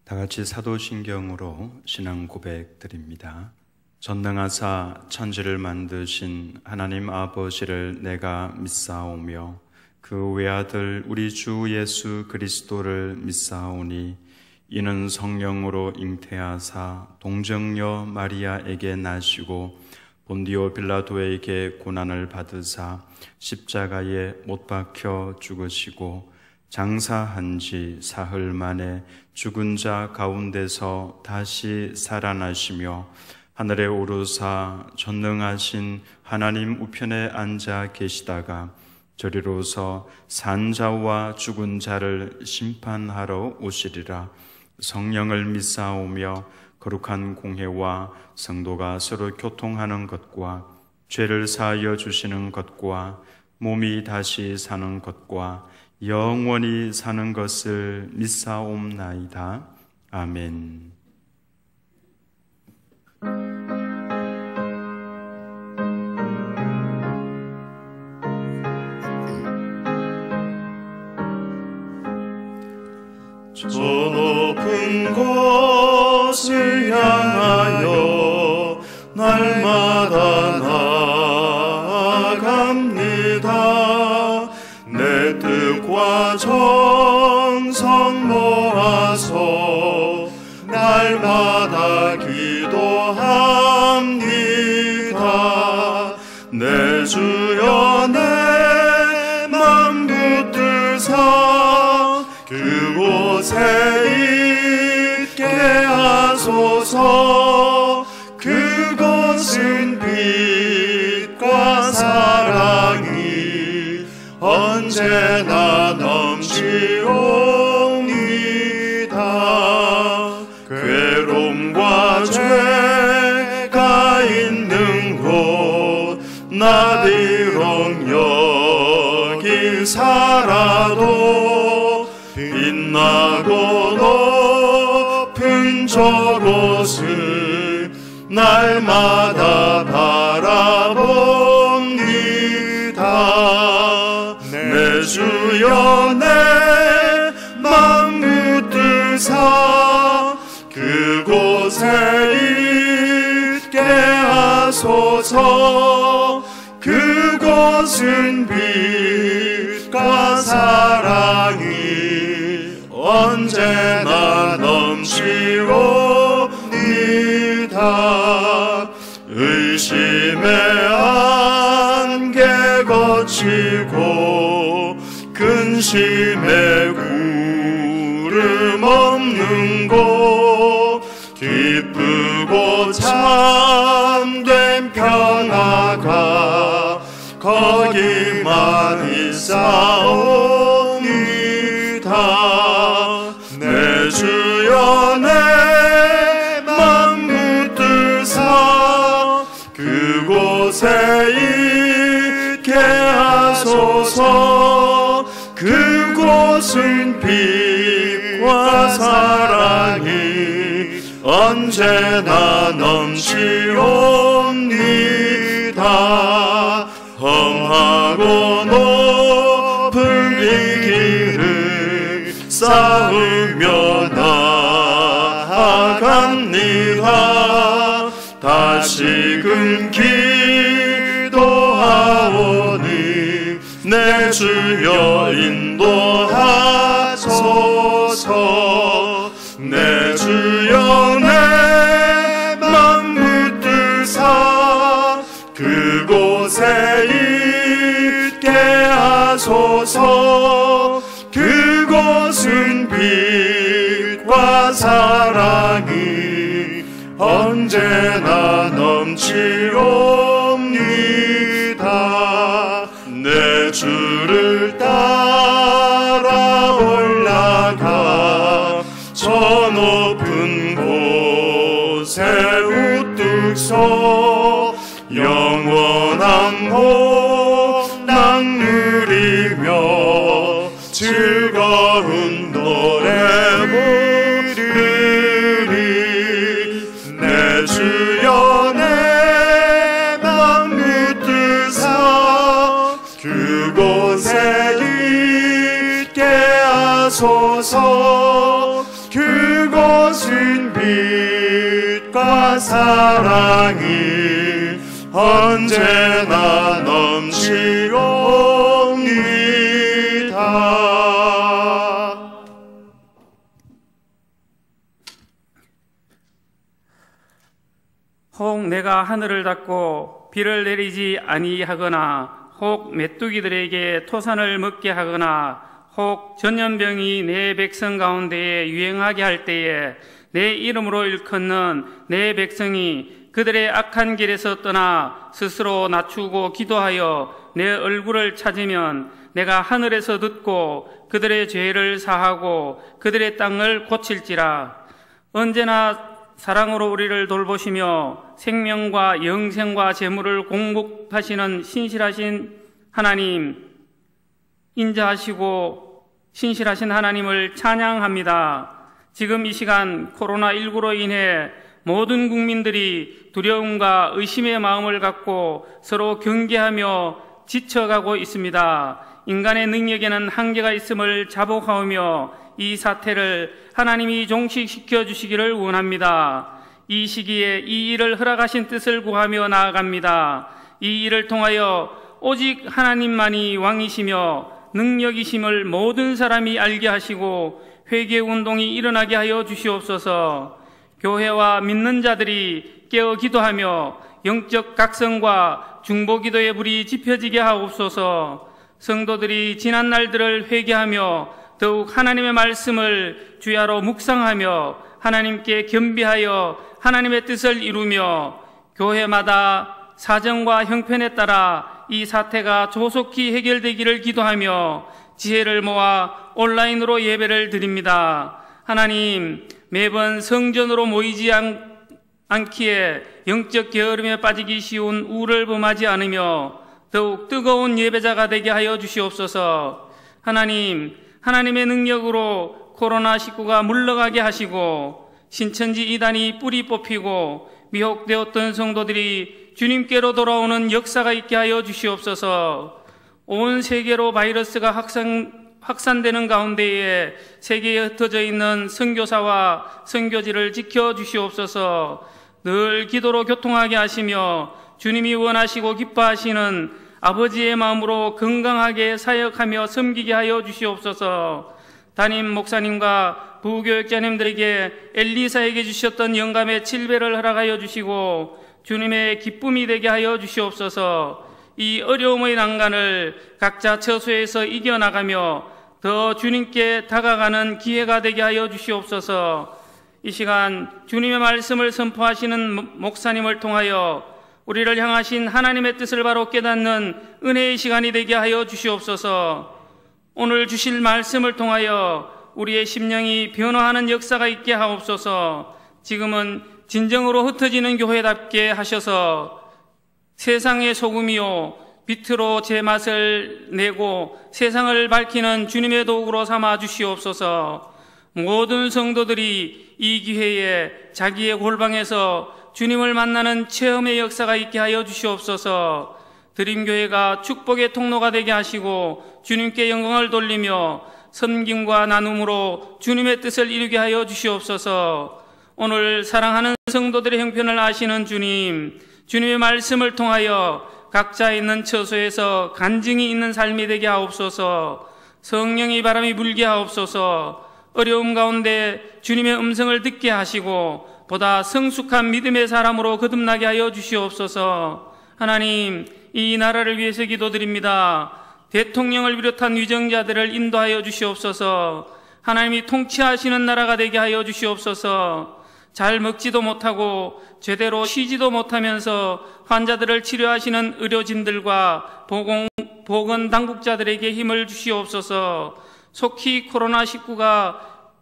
다 같이 사도신경으로 신앙 고백 드립니다. 전능하사 천지를 만드신 하나님 아버지를 내가 믿사오며 그 외아들 우리 주 예수 그리스도를 믿사오니 이는 성령으로 잉태하사 동정녀 마리아에게 나시고 본디오 빌라도에게 고난을 받으사 십자가에 못 박혀 죽으시고 장사한 지 사흘 만에 죽은 자 가운데서 다시 살아나시며 하늘에 오르사 전능하신 하나님 우편에 앉아 계시다가 저리로서 산 자와 죽은 자를 심판하러 오시리라. 성령을 믿사오며 거룩한 공회와 성도가 서로 교통하는 것과 죄를 사하여 주시는 것과 몸이 다시 사는 것과 영원히 사는 것을 믿사옵나이다. 아멘. 저 높은 곳을 향하여 날마다 나아갑니다. 내 뜻과 정성 모아서 날마다 기도합니다. 내 주여 내 맘 붙들사 그곳에 있게 하소서. 그곳은 빛과 사랑이 언제나 넘치옵니다. 괴로움과 죄가 있는 곳 나 비록 여기 살아도 빛나고 높은 저곳을 날마다 바라봅니다. 내 주여 내 맘 붙들사 그곳에 있게 하소서. 그곳은 빛과 사랑이 언제나 넘치옵니다. 의심의 안개 거치고 근심의 구름 없는 곳 기쁘고 참된 평화가 거기만 있사옵니다. 내 주여 내 맘 붙들사 그곳에 있게 하소서. 그곳은 빛과 사랑이 언제나 넘치옵니다. 험하고 높은 이 길을 쌓으며 나아갑니다. 다시금 기도하오니 내 주여 인도하소서. 내 주여 내 맘 붙들사 그곳에 있게 하소서. 그곳은 빛과 사랑이 언제나 넘치옵니다. 내 주를 따라 올라가 저 높은 곳에 우뚝 서 영원한 복락 누리며 즐거운 노래 부르리. 내 주여 내 맘 붙들사 그곳에 있게 하소서. 그것은 빛과 사랑이 언제나 넘치옵니다. 혹 내가 하늘을 닫고 비를 내리지 아니하거나 혹 메뚜기들에게 토산을 먹게 하거나 혹 전염병이 내 백성 가운데에 유행하게 할 때에 내 이름으로 일컫는 내 백성이 그들의 악한 길에서 떠나 스스로 낮추고 기도하여 내 얼굴을 찾으면 내가 하늘에서 듣고 그들의 죄를 사하고 그들의 땅을 고칠지라. 언제나 사랑으로 우리를 돌보시며 생명과 영생과 재물을 공급하시는 신실하신 하나님, 인자하시고 신실하신 하나님을 찬양합니다. 지금 이 시간 코로나19로 인해 모든 국민들이 두려움과 의심의 마음을 갖고 서로 경계하며 지쳐가고 있습니다. 인간의 능력에는 한계가 있음을 자복하오며 이 사태를 하나님이 종식시켜 주시기를 원합니다. 이 시기에 이 일을 허락하신 뜻을 구하며 나아갑니다. 이 일을 통하여 오직 하나님만이 왕이시며 능력이심을 모든 사람이 알게 하시고 회개운동이 일어나게 하여 주시옵소서. 교회와 믿는 자들이 깨어 기도하며 영적 각성과 중보기도의 불이 지펴지게 하옵소서. 성도들이 지난 날들을 회개하며 더욱 하나님의 말씀을 주야로 묵상하며 하나님께 겸비하여 하나님의 뜻을 이루며 교회마다 사정과 형편에 따라 이 사태가 조속히 해결되기를 기도하며 지혜를 모아 온라인으로 예배를 드립니다. 하나님, 매번 성전으로 모이지 않기에 영적 게으름에 빠지기 쉬운 우를 범하지 않으며 더욱 뜨거운 예배자가 되게 하여 주시옵소서. 하나님, 하나님의 능력으로 코로나19가 물러가게 하시고 신천지 이단이 뿌리 뽑히고 미혹되었던 성도들이 주님께로 돌아오는 역사가 있게 하여 주시옵소서. 온 세계로 바이러스가 확산되는 가운데에 세계에 흩어져 있는 선교사와 선교지를 지켜주시옵소서. 늘 기도로 교통하게 하시며 주님이 원하시고 기뻐하시는 아버지의 마음으로 건강하게 사역하며 섬기게 하여 주시옵소서. 담임 목사님과 부교육자님들에게 엘리사에게 주셨던 영감의 7배를 허락하여 주시고 주님의 기쁨이 되게 하여 주시옵소서. 이 어려움의 난간을 각자 처소에서 이겨나가며 더 주님께 다가가는 기회가 되게 하여 주시옵소서. 이 시간 주님의 말씀을 선포하시는 목사님을 통하여 우리를 향하신 하나님의 뜻을 바로 깨닫는 은혜의 시간이 되게 하여 주시옵소서. 오늘 주실 말씀을 통하여 우리의 심령이 변화하는 역사가 있게 하옵소서. 지금은 진정으로 흩어지는 교회답게 하셔서 세상의 소금이요 빛으로 제 맛을 내고 세상을 밝히는 주님의 도구로 삼아 주시옵소서. 모든 성도들이 이 기회에 자기의 골방에서 주님을 만나는 체험의 역사가 있게 하여 주시옵소서. 드림교회가 축복의 통로가 되게 하시고 주님께 영광을 돌리며 섬김과 나눔으로 주님의 뜻을 이루게 하여 주시옵소서. 오늘 사랑하는 성도들의 형편을 아시는 주님, 주님의 말씀을 통하여 각자 있는 처소에서 간증이 있는 삶이 되게 하옵소서. 성령의 바람이 불게 하옵소서. 어려움 가운데 주님의 음성을 듣게 하시고 보다 성숙한 믿음의 사람으로 거듭나게 하여 주시옵소서. 하나님, 이 나라를 위해서 기도드립니다. 대통령을 비롯한 위정자들을 인도하여 주시옵소서. 하나님이 통치하시는 나라가 되게 하여 주시옵소서. 잘 먹지도 못하고 제대로 쉬지도 못하면서 환자들을 치료하시는 의료진들과 보건당국자들에게 힘을 주시옵소서. 속히 코로나19가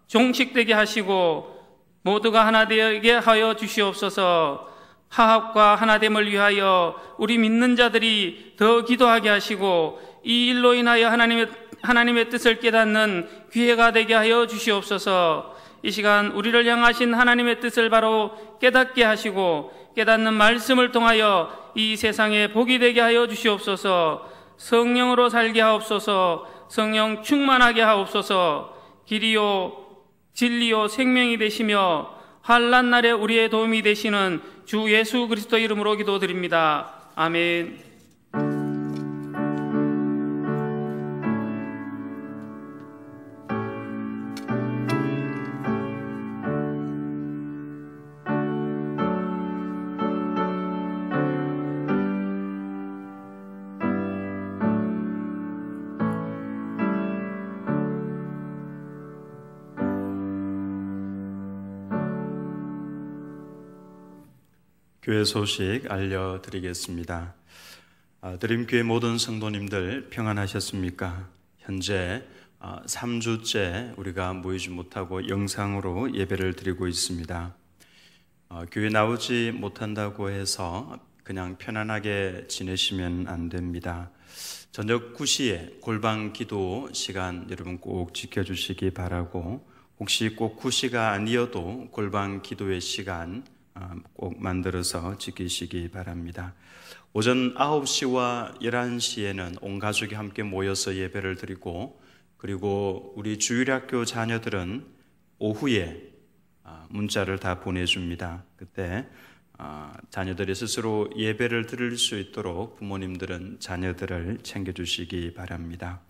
종식되게 하시고 모두가 하나 되게 하여 주시옵소서. 화합과 하나됨을 위하여 우리 믿는 자들이 더 기도하게 하시고 이 일로 인하여 하나님의 뜻을 깨닫는 기회가 되게 하여 주시옵소서. 이 시간 우리를 향하신 하나님의 뜻을 바로 깨닫게 하시고 깨닫는 말씀을 통하여 이 세상에 복이 되게 하여 주시옵소서. 성령으로 살게 하옵소서. 성령 충만하게 하옵소서. 길이요 진리요 생명이 되시며 환난 날에 우리의 도움이 되시는 주 예수 그리스도 이름으로 기도드립니다. 아멘. 교회 소식 알려드리겠습니다. 드림교회 모든 성도님들 평안하셨습니까? 현재 3주째 우리가 모이지 못하고 영상으로 예배를 드리고 있습니다. 교회 나오지 못한다고 해서 그냥 편안하게 지내시면 안 됩니다. 저녁 9시에 골방 기도 시간 여러분 꼭 지켜주시기 바라고, 혹시 꼭 9시가 아니어도 골방 기도의 시간 꼭 만들어서 지키시기 바랍니다. 오전 9시와 11시에는 온 가족이 함께 모여서 예배를 드리고, 그리고 우리 주일학교 자녀들은 오후에 문자를 다 보내줍니다. 그때 자녀들이 스스로 예배를 드릴 수 있도록 부모님들은 자녀들을 챙겨주시기 바랍니다.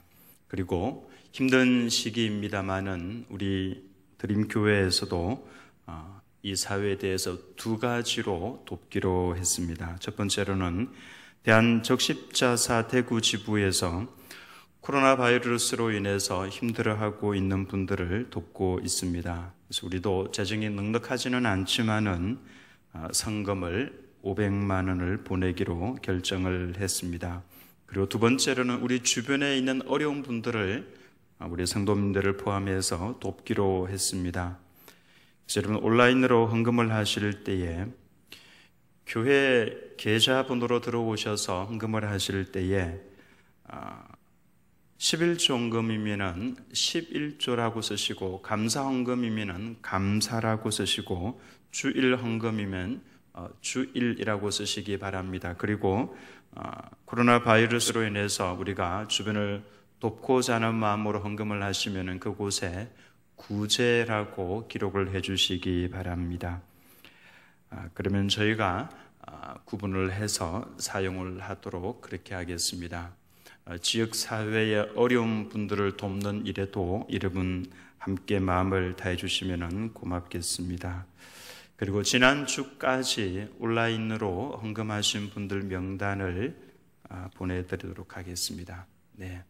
그리고 힘든 시기입니다마는 우리 드림교회에서도 이 사회에 대해서 두 가지로 돕기로 했습니다. 첫 번째로는 대한적십자사 대구 지부에서 코로나 바이러스로 인해서 힘들어하고 있는 분들을 돕고 있습니다. 그래서 우리도 재정이 넉넉하지는 않지만은 성금을 500만 원을 보내기로 결정을 했습니다. 그리고 두 번째로는 우리 주변에 있는 어려운 분들을 우리 성도님들을 포함해서 돕기로 했습니다. 여러분 온라인으로 헌금을 하실 때에 교회 계좌번호로 들어오셔서 헌금을 하실 때에 11조 헌금이면은 11조라고 쓰시고, 감사 헌금이면은 감사라고 쓰시고, 주일 헌금이면 주일이라고 쓰시기 바랍니다. 그리고 코로나 바이러스로 인해서 우리가 주변을 돕고자 하는 마음으로 헌금을 하시면은 그곳에 구제라고 기록을 해주시기 바랍니다. 그러면 저희가 구분을 해서 사용을 하도록 그렇게 하겠습니다. 지역사회의 어려운 분들을 돕는 일에도 여러분 함께 마음을 다해 주시면 고맙겠습니다. 그리고 지난주까지 온라인으로 헌금하신 분들 명단을 보내드리도록 하겠습니다. 네.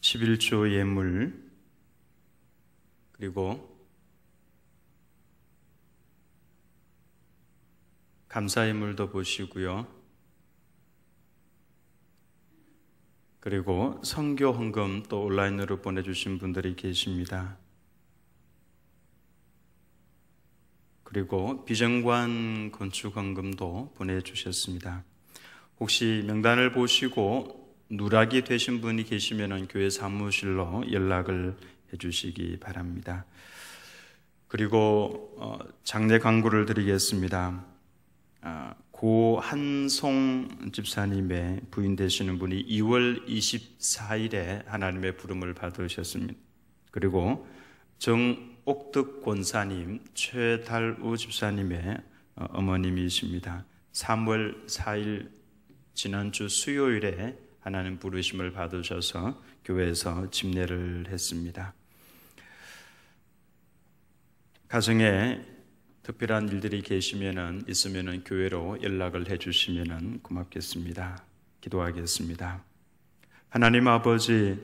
11조 예물, 그리고 감사 예물도 보시고요. 그리고 선교 헌금 또 온라인으로 보내주신 분들이 계십니다. 그리고 비정관 건축 헌금도 보내주셨습니다. 혹시 명단을 보시고 누락이 되신 분이 계시면 교회 사무실로 연락을 해주시기 바랍니다. 그리고 장례 광고를 드리겠습니다. 고한송 집사님의 부인 되시는 분이 2월 24일에 하나님의 부름을 받으셨습니다. 그리고 정옥득 권사님, 최달우 집사님의 어머님이십니다. 3월 4일 지난주 수요일에 하나님 부르심을 받으셔서 교회에서 집례를 했습니다. 가정에 특별한 일들이 있으면은 교회로 연락을 해주시면은 고맙겠습니다. 기도하겠습니다. 하나님 아버지,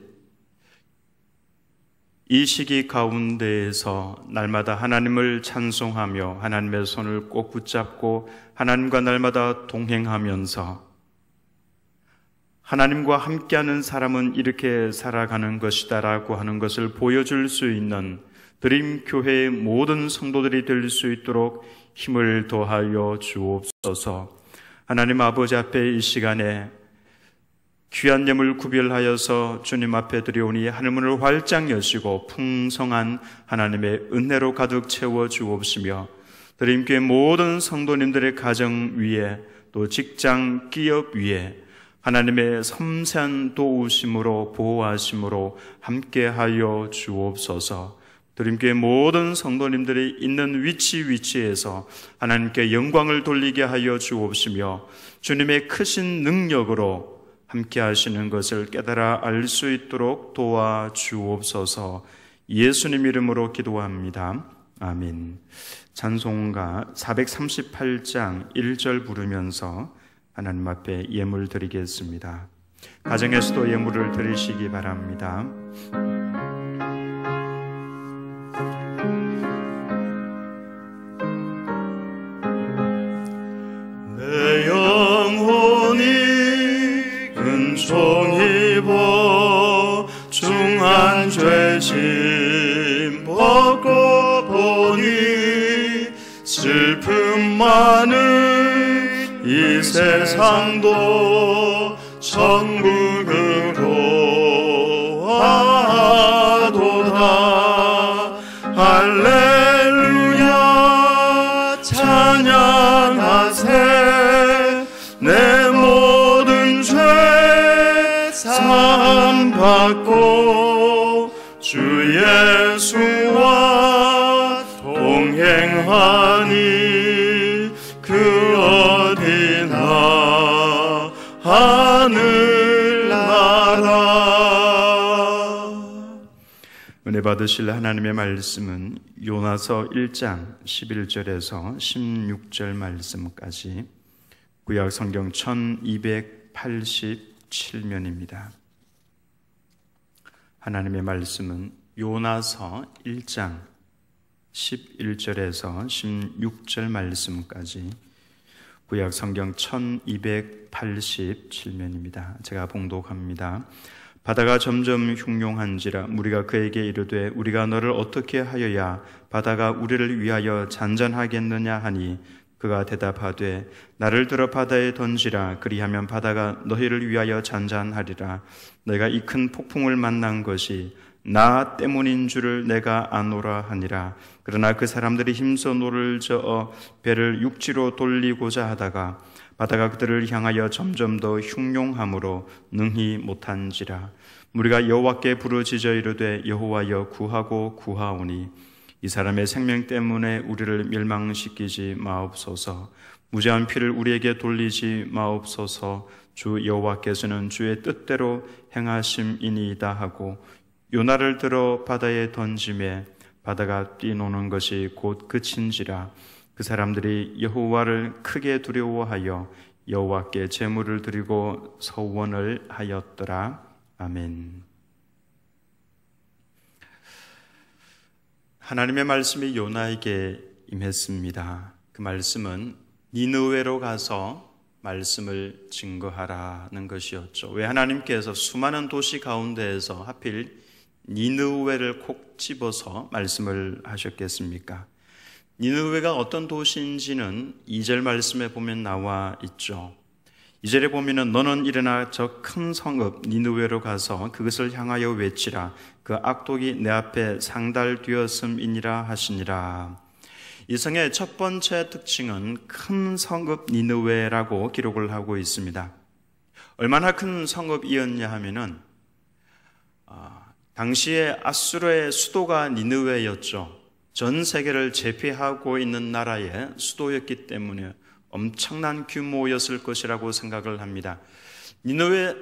이 시기 가운데에서 날마다 하나님을 찬송하며 하나님의 손을 꼭 붙잡고 하나님과 날마다 동행하면서 하나님과 함께하는 사람은 이렇게 살아가는 것이다라고 하는 것을 보여줄 수 있는 드림교회의 모든 성도들이 될 수 있도록 힘을 더하여 주옵소서. 하나님 아버지 앞에 이 시간에 귀한 예물 구별하여서 주님 앞에 드려오니 하늘문을 활짝 여시고 풍성한 하나님의 은혜로 가득 채워 주옵시며, 드림교회 모든 성도님들의 가정 위에 또 직장, 기업 위에 하나님의 섬세한 도우심으로 보호하심으로 함께하여 주옵소서. 드림교회 모든 성도님들이 있는 위치에서 하나님께 영광을 돌리게 하여 주옵시며 주님의 크신 능력으로 함께 하시는 것을 깨달아 알 수 있도록 도와주옵소서. 예수님 이름으로 기도합니다. 아멘. 찬송가 438장 1절 부르면서 하나님 앞에 예물 드리겠습니다. 가정에서도 예물을 드리시기 바랍니다. 내 영혼이 은총 입어 중한 죄짐 벗고 보니 슬픔 많은 이 세상도 천국으로 와도다. 할렐루야 찬양하세. 내 모든 죄 사함 받고 주 예수와 동행하니 그 어디나 하늘나라. 은혜 받으실 하나님의 말씀은 요나서 1장 11절에서 16절 말씀까지 구약 성경 1287면입니다. 하나님의 말씀은 요나서 1장 11절에서 16절 말씀까지 구약 성경 1287면입니다. 제가 봉독합니다. 바다가 점점 흉용한지라 무리가 그에게 이르되 우리가 너를 어떻게 하여야 바다가 우리를 위하여 잔잔하겠느냐 하니 그가 대답하되 나를 들어 바다에 던지라. 그리하면 바다가 너희를 위하여 잔잔하리라. 내가 이 큰 폭풍을 만난 것이 나 때문인 줄을 내가 아노라 하니라. 그러나 그 사람들이 힘써 노를 저어 배를 육지로 돌리고자 하다가 바다가 그들을 향하여 점점 더 흉용함으로 능히 못한지라. 우리가 여호와께 부르짖어 이르되 여호와여 구하고 구하오니 이 사람의 생명 때문에 우리를 멸망시키지 마옵소서. 무죄한 피를 우리에게 돌리지 마옵소서. 주 여호와께서는 주의 뜻대로 행하심이니이다 하고 요나를 들어 바다에 던짐에 바다가 뛰노는 것이 곧 그친지라. 그 사람들이 여호와를 크게 두려워하여 여호와께 제물을 드리고 서원을 하였더라. 아멘. 하나님의 말씀이 요나에게 임했습니다. 그 말씀은 니느웨로 가서 말씀을 증거하라는 것이었죠. 왜 하나님께서 수많은 도시 가운데에서 하필 니느웨를 콕 집어서 말씀을 하셨겠습니까? 니느웨가 어떤 도시인지는 2절 말씀에 보면 나와 있죠. 2절에 보면은 너는 일어나 저 큰 성읍 니느웨로 가서 그것을 향하여 외치라. 그 악독이 내 앞에 상달되었음이니라 하시니라. 이 성의 첫 번째 특징은 큰 성읍 니느웨라고 기록을 하고 있습니다. 얼마나 큰 성읍이었냐 하면은 당시에 아수르의 수도가 니느웨였죠. 전 세계를 제패하고 있는 나라의 수도였기 때문에 엄청난 규모였을 것이라고 생각을 합니다. 니느웨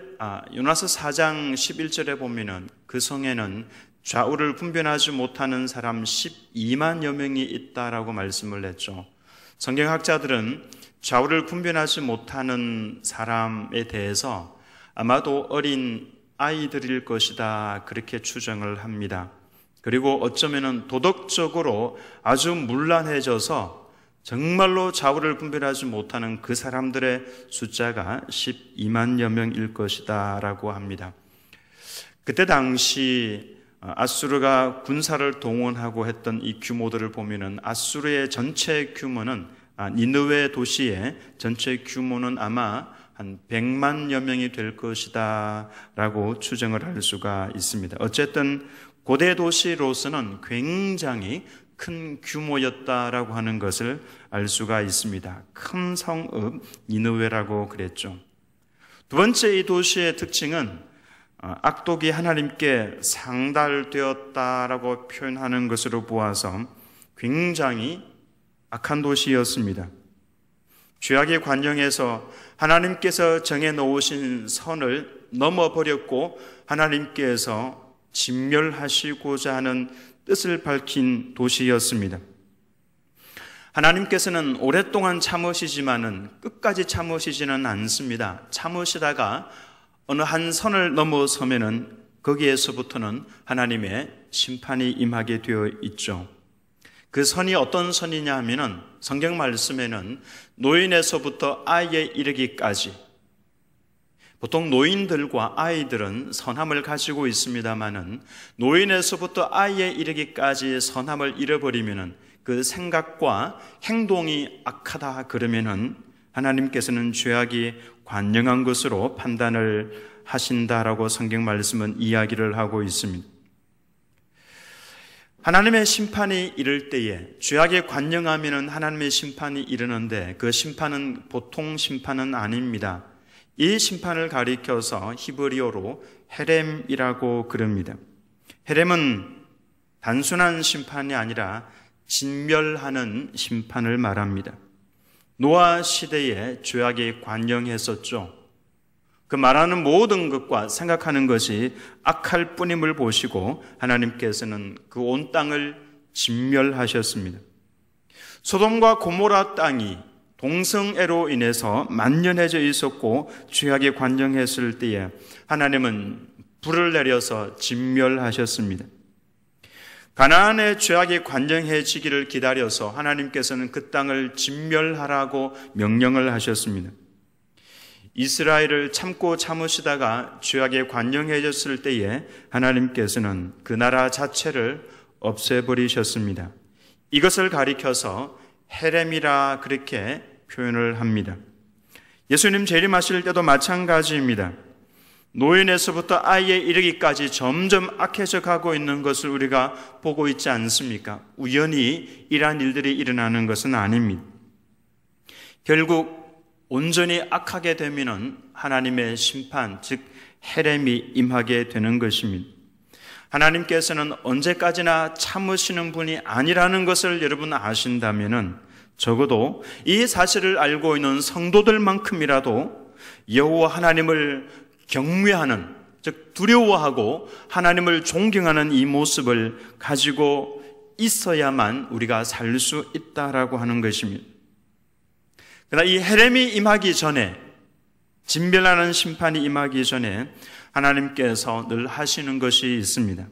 요나서 4장 11절에 보면은 그 성에는 좌우를 분별하지 못하는 사람 12만여 명이 있다라고 말씀을 했죠. 성경학자들은 좌우를 분별하지 못하는 사람에 대해서 아마도 어린 아이들일 것이다 그렇게 추정을 합니다. 그리고 어쩌면은 도덕적으로 아주 문란해져서 정말로 좌우를 분별하지 못하는 그 사람들의 숫자가 12만여 명일 것이다 라고 합니다. 그때 당시 아수르가 군사를 동원하고 했던 이 규모들을 보면은 아수르의 전체 규모는 니느웨 도시의 전체 규모는 아마 한 100만여 명이 될 것이다 라고 추정을 할 수가 있습니다. 어쨌든 고대 도시로서는 굉장히 큰 규모였다라고 하는 것을 알 수가 있습니다. 큰 성읍 니느웨라고 그랬죠. 두 번째 이 도시의 특징은 악독이 하나님께 상달되었다라고 표현하는 것으로 보아서 굉장히 악한 도시였습니다. 죄악의 관영에서 하나님께서 정해놓으신 선을 넘어버렸고 하나님께서 진멸하시고자 하는 뜻을 밝힌 도시였습니다. 하나님께서는 오랫동안 참으시지만은 끝까지 참으시지는 않습니다. 참으시다가 어느 한 선을 넘어서면은 거기에서부터는 하나님의 심판이 임하게 되어 있죠. 그 선이 어떤 선이냐 하면은 성경 말씀에는 노인에서부터 아이에 이르기까지, 보통 노인들과 아이들은 선함을 가지고 있습니다마는 노인에서부터 아이에 이르기까지 선함을 잃어버리면은 그 생각과 행동이 악하다 그러면은 하나님께서는 죄악이 관영한 것으로 판단을 하신다라고 성경 말씀은 이야기를 하고 있습니다. 하나님의 심판이 이를 때에 죄악에 관영하면은 하나님의 심판이 이르는데 그 심판은 보통 심판은 아닙니다. 이 심판을 가리켜서 히브리어로 헤렘이라고 그럽니다. 헤렘은 단순한 심판이 아니라 진멸하는 심판을 말합니다. 노아 시대에 죄악이 관영했었죠. 그 말하는 모든 것과 생각하는 것이 악할 뿐임을 보시고 하나님께서는 그 온 땅을 진멸하셨습니다. 소돔과 고모라 땅이 동성애로 인해서 만연해져 있었고 죄악에 관영했을 때에 하나님은 불을 내려서 진멸하셨습니다. 가나안의 죄악이 관영해지기를 기다려서 하나님께서는 그 땅을 진멸하라고 명령을 하셨습니다. 이스라엘을 참고 참으시다가 죄악에 관영해졌을 때에 하나님께서는 그 나라 자체를 없애버리셨습니다. 이것을 가리켜서 헤렘이라 그렇게 표현을 합니다. 예수님 재림하실 때도 마찬가지입니다. 노인에서부터 아이에 이르기까지 점점 악해져 가고 있는 것을 우리가 보고 있지 않습니까? 우연히 이러한 일들이 일어나는 것은 아닙니다. 결국 온전히 악하게 되면은 하나님의 심판, 즉 헤렘이 임하게 되는 것입니다. 하나님께서는 언제까지나 참으시는 분이 아니라는 것을 여러분 아신다면은 적어도 이 사실을 알고 있는 성도들만큼이라도 여호와 하나님을 경외하는, 즉 두려워하고 하나님을 존경하는 이 모습을 가지고 있어야만 우리가 살 수 있다라고 하는 것입니다. 그러나 이 헤렘이 임하기 전에, 진멸하는 심판이 임하기 전에 하나님께서 늘 하시는 것이 있습니다.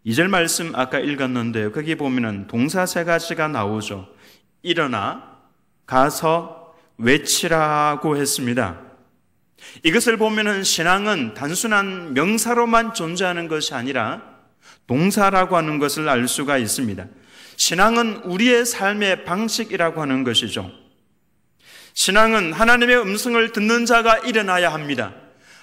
2절 말씀 아까 읽었는데요. 거기 보면은 동사 세 가지가 나오죠. 일어나, 가서, 외치라고 했습니다. 이것을 보면은 신앙은 단순한 명사로만 존재하는 것이 아니라 동사라고 하는 것을 알 수가 있습니다. 신앙은 우리의 삶의 방식이라고 하는 것이죠. 신앙은 하나님의 음성을 듣는 자가 일어나야 합니다.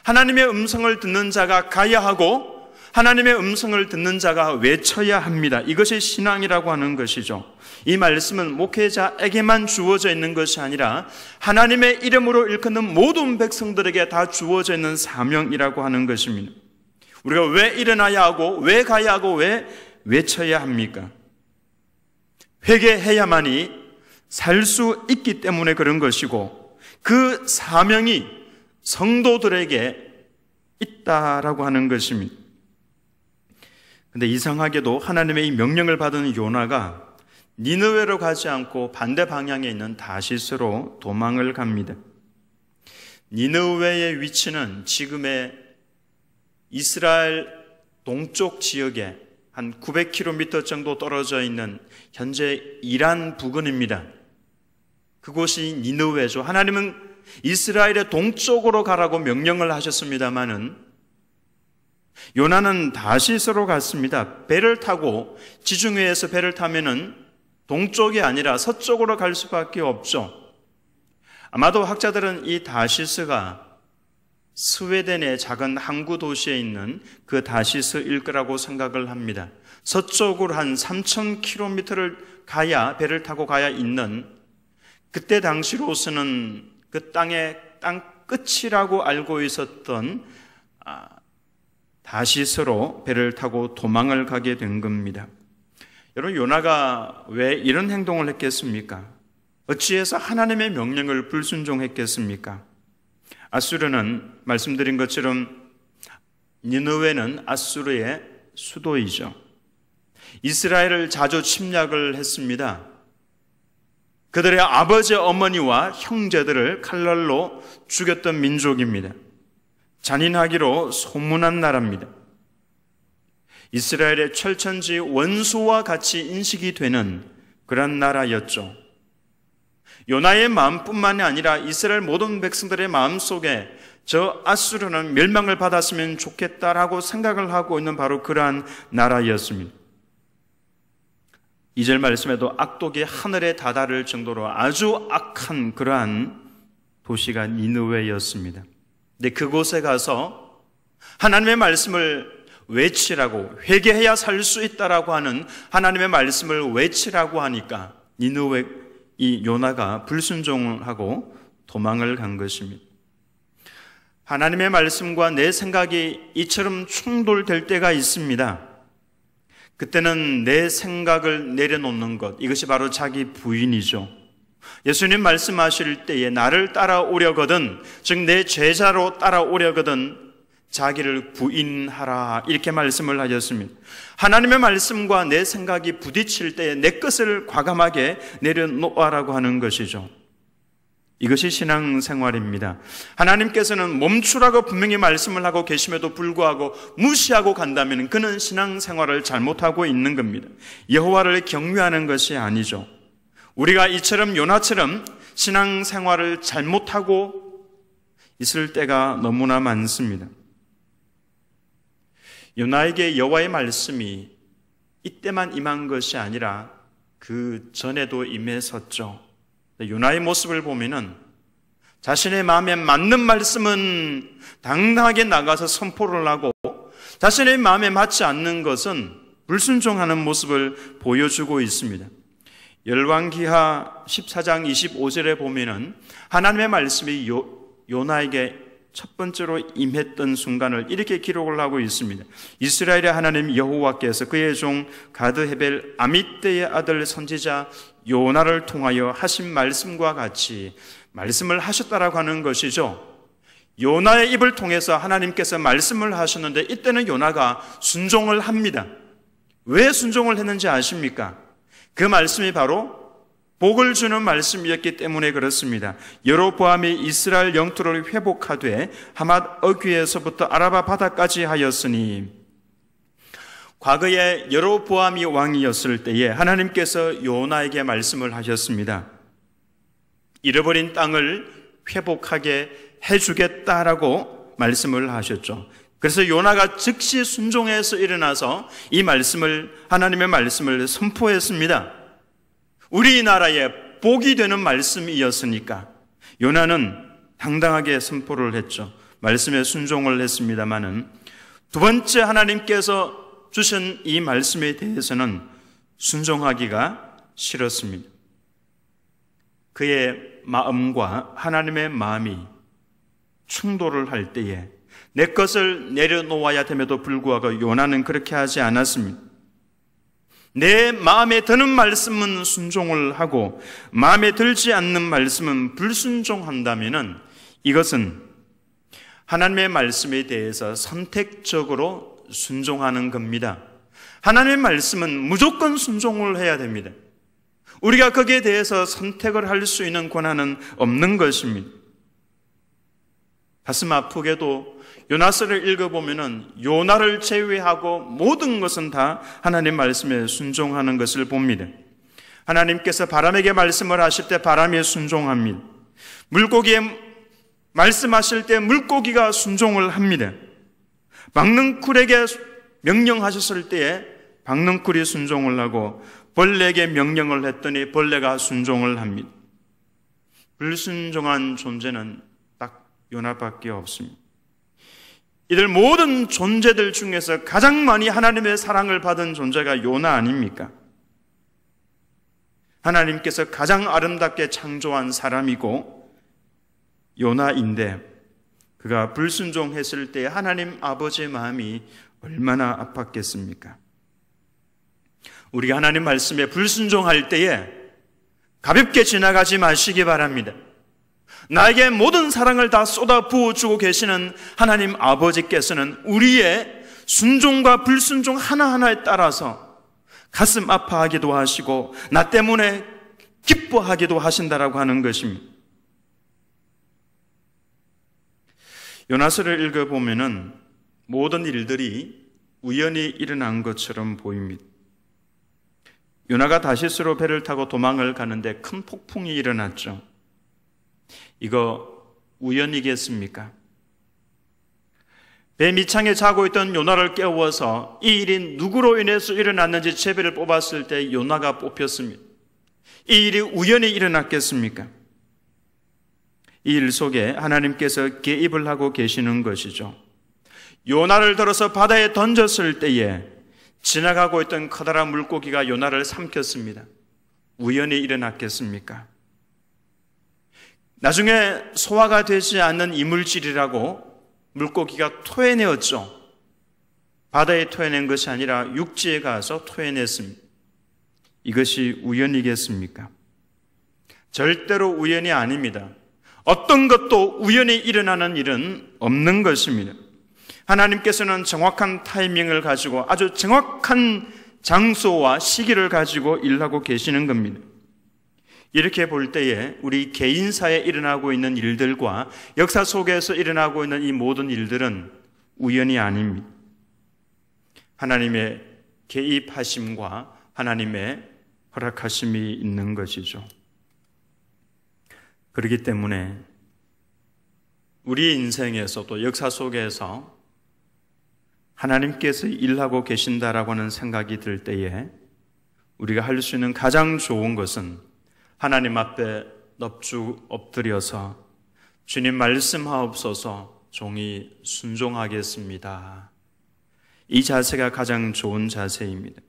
하나님의 음성을 듣는 자가 가야 하고 하나님의 음성을 듣는 자가 외쳐야 합니다. 이것이 신앙이라고 하는 것이죠. 이 말씀은 목회자에게만 주어져 있는 것이 아니라 하나님의 이름으로 일컫는 모든 백성들에게 다 주어져 있는 사명이라고 하는 것입니다. 우리가 왜 일어나야 하고 왜 가야 하고 왜 외쳐야 합니까? 회개해야만이 살 수 있기 때문에 그런 것이고 그 사명이 성도들에게 있다라고 하는 것입니다. 근데 이상하게도 하나님의 이 명령을 받은 요나가 니느웨로 가지 않고 반대 방향에 있는 다시스로 도망을 갑니다. 니느웨의 위치는 지금의 이스라엘 동쪽 지역에 한 900km 정도 떨어져 있는 현재 이란 부근입니다. 그곳이 니느웨죠. 하나님은 이스라엘의 동쪽으로 가라고 명령을 하셨습니다마는 요나는 다시스로 갔습니다. 배를 타고 지중해에서 배를 타면은 동쪽이 아니라 서쪽으로 갈 수밖에 없죠. 아마도 학자들은 이 다시스가 스웨덴의 작은 항구 도시에 있는 그 다시스일 거라고 생각을 합니다. 서쪽으로 한 3,000km를 가야, 배를 타고 가야 있는, 그때 당시로서는 그 땅 끝이라고 알고 있었던 다시스로 배를 타고 도망을 가게 된 겁니다. 여러분, 요나가 왜 이런 행동을 했겠습니까? 어찌해서 하나님의 명령을 불순종했겠습니까? 아수르는 말씀드린 것처럼 니느웨는 아수르의 수도이죠. 이스라엘을 자주 침략을 했습니다. 그들의 아버지, 어머니와 형제들을 칼날로 죽였던 민족입니다. 잔인하기로 소문난 나라입니다. 이스라엘의 철천지 원수와 같이 인식이 되는 그런 나라였죠. 요나의 마음뿐만이 아니라 이스라엘 모든 백성들의 마음속에 저 아수르는 멸망을 받았으면 좋겠다라고 생각을 하고 있는 바로 그러한 나라였습니다. 2절 말씀에도 악독이 하늘에 다다를 정도로 아주 악한 그러한 도시가 니느웨였습니다. 근데 그곳에 가서 하나님의 말씀을 외치라고, 회개해야 살 수 있다라고 하는 하나님의 말씀을 외치라고 하니까 니느웨 이 요나가 불순종을 하고 도망을 간 것입니다. 하나님의 말씀과 내 생각이 이처럼 충돌될 때가 있습니다. 그때는 내 생각을 내려놓는 것, 이것이 바로 자기 부인이죠. 예수님 말씀하실 때에 나를 따라오려거든, 즉 내 제자로 따라오려거든 자기를 부인하라, 이렇게 말씀을 하셨습니다. 하나님의 말씀과 내 생각이 부딪힐 때에 내 것을 과감하게 내려놓으라고 하는 것이죠. 이것이 신앙생활입니다. 하나님께서는 멈추라고 분명히 말씀을 하고 계심에도 불구하고 무시하고 간다면 그는 신앙생활을 잘못하고 있는 겁니다. 여호와를 경외하는 것이 아니죠. 우리가 이처럼 요나처럼 신앙생활을 잘못하고 있을 때가 너무나 많습니다. 요나에게 여호와의 말씀이 이때만 임한 것이 아니라 그 전에도 임했었죠. 요나의 모습을 보면은 자신의 마음에 맞는 말씀은 당당하게 나가서 선포를 하고 자신의 마음에 맞지 않는 것은 불순종하는 모습을 보여주고 있습니다. 열왕기하 14장 25절에 보면은 하나님의 말씀이 요나에게 첫 번째로 임했던 순간을 이렇게 기록을 하고 있습니다. 이스라엘의 하나님 여호와께서 그의 종 가드 헤벨 아미떼의 아들 선지자 요나를 통하여 하신 말씀과 같이 말씀을 하셨다라고 하는 것이죠. 요나의 입을 통해서 하나님께서 말씀을 하셨는데 이때는 요나가 순종을 합니다. 왜 순종을 했는지 아십니까? 그 말씀이 바로 복을 주는 말씀이었기 때문에 그렇습니다. 여로보암이 이스라엘 영토를 회복하되 하맛 어귀에서부터 아라바 바다까지 하였으니, 과거에 여로보암이 왕이었을 때에 하나님께서 요나에게 말씀을 하셨습니다. 잃어버린 땅을 회복하게 해주겠다라고 말씀을 하셨죠. 그래서 요나가 즉시 순종해서 일어나서 이 말씀을, 하나님의 말씀을 선포했습니다. 우리나라에 복이 되는 말씀이었으니까 요나는 당당하게 선포를 했죠. 말씀에 순종을 했습니다마는 두 번째 하나님께서 주신 이 말씀에 대해서는 순종하기가 싫었습니다. 그의 마음과 하나님의 마음이 충돌을 할 때에 내 것을 내려놓아야 됨에도 불구하고 요나는 그렇게 하지 않았습니다. 내 마음에 드는 말씀은 순종을 하고 마음에 들지 않는 말씀은 불순종한다면은 이것은 하나님의 말씀에 대해서 선택적으로 순종하는 겁니다. 하나님의 말씀은 무조건 순종을 해야 됩니다. 우리가 거기에 대해서 선택을 할 수 있는 권한은 없는 것입니다. 가슴 아프게도 요나서를 읽어보면은 요나를 제외하고 모든 것은 다 하나님 말씀에 순종하는 것을 봅니다. 하나님께서 바람에게 말씀을 하실 때 바람에 순종합니다. 물고기에 말씀하실 때 물고기가 순종을 합니다. 박능쿨에게 명령하셨을 때에 박능쿨이 순종을 하고 벌레에게 명령을 했더니 벌레가 순종을 합니다. 불순종한 존재는 딱 요나밖에 없습니다. 이들 모든 존재들 중에서 가장 많이 하나님의 사랑을 받은 존재가 요나 아닙니까? 하나님께서 가장 아름답게 창조한 사람이고 요나인데 그가 불순종했을 때 하나님 아버지의 마음이 얼마나 아팠겠습니까? 우리가 하나님 말씀에 불순종할 때에 가볍게 지나가지 마시기 바랍니다. 나에게 모든 사랑을 다 쏟아 부어주고 계시는 하나님 아버지께서는 우리의 순종과 불순종 하나하나에 따라서 가슴 아파하기도 하시고 나 때문에 기뻐하기도 하신다라고 하는 것입니다. 요나서를 읽어보면은 모든 일들이 우연히 일어난 것처럼 보입니다. 요나가 다시스로 배를 타고 도망을 가는데 큰 폭풍이 일어났죠. 이거 우연이겠습니까? 배 밑창에 자고 있던 요나를 깨워서 이 일이 누구로 인해서 일어났는지 제비를 뽑았을 때 요나가 뽑혔습니다. 이 일이 우연히 일어났겠습니까? 이 일 속에 하나님께서 개입을 하고 계시는 것이죠. 요나를 들어서 바다에 던졌을 때에 지나가고 있던 커다란 물고기가 요나를 삼켰습니다. 우연히 일어났겠습니까? 나중에 소화가 되지 않는 이물질이라고 물고기가 토해내었죠. 바다에 토해낸 것이 아니라 육지에 가서 토해냈습니다. 이것이 우연이겠습니까? 절대로 우연이 아닙니다. 어떤 것도 우연히 일어나는 일은 없는 것입니다. 하나님께서는 정확한 타이밍을 가지고 아주 정확한 장소와 시기를 가지고 일하고 계시는 겁니다. 이렇게 볼 때에 우리 개인사에 일어나고 있는 일들과 역사 속에서 일어나고 있는 이 모든 일들은 우연이 아닙니다. 하나님의 개입하심과 하나님의 허락하심이 있는 것이죠. 그렇기 때문에 우리 인생에서도 역사 속에서 하나님께서 일하고 계신다라고 하는 생각이 들 때에 우리가 할 수 있는 가장 좋은 것은 하나님 앞에 넙죽 엎드려서 주님 말씀하옵소서 종이 순종하겠습니다. 이 자세가 가장 좋은 자세입니다.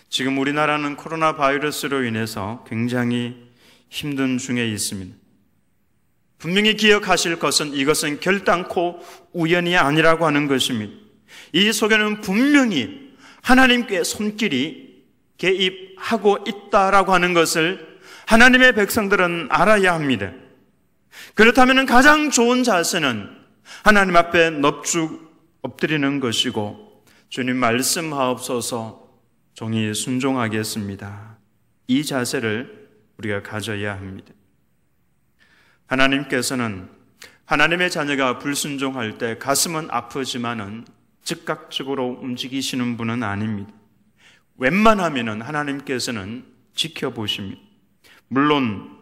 지금 우리나라는 코로나 바이러스로 인해서 굉장히 힘든 중에 있습니다. 분명히 기억하실 것은 이것은 결단코 우연이 아니라고 하는 것입니다. 이 속에는 분명히 하나님께 손길이 개입하고 있다라고 하는 것을 하나님의 백성들은 알아야 합니다. 그렇다면 가장 좋은 자세는 하나님 앞에 넙죽 엎드리는 것이고 주님 말씀하옵소서 종이 순종하겠습니다. 이 자세를 우리가 가져야 합니다. 하나님께서는 하나님의 자녀가 불순종할 때 가슴은 아프지만은 즉각적으로 움직이시는 분은 아닙니다. 웬만하면은 하나님께서는 지켜보십니다. 물론